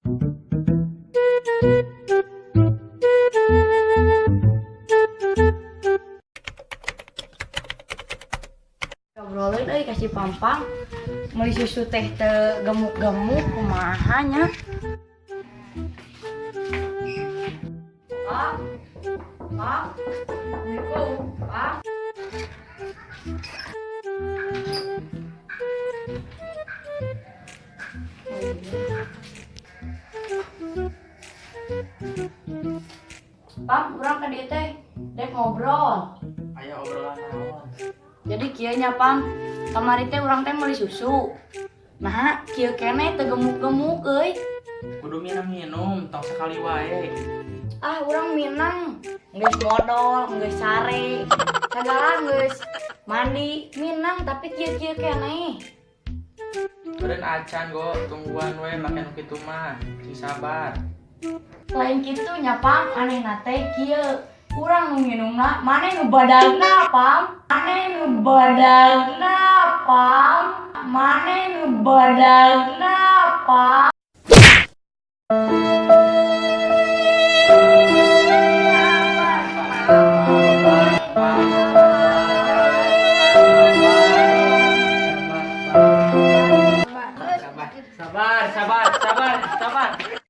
Ngobrolin euy kasih pampang meuli susu teh teu gemuk-gemuk kumaha nya. Pak. Pak. Assalamualaikum, Pak. Pak, urang ka dieu teh dek ngobrol. Aya obrolan naon? Jadi kieu nya Pam, kamari teh urang teh meuli susu. Nah, kieu keneh teu gemuk-gemuk euy. Kudu minum tong sekali wae. Ah, urang minang. Geus modal, geus sare. Sagala geus mandi, minang tapi kieu-kieu keneh. Beureun acan go, tungguan we make nu kitu mah. Sing sabar. Lain kitu nya Pam, anehna teh kieu. Urang nu minumna, maneh nu badagna Pam. Maneh nu badagna Pam. Maneh nu badagna Pam. Sabar, sabar, sabar, sabar.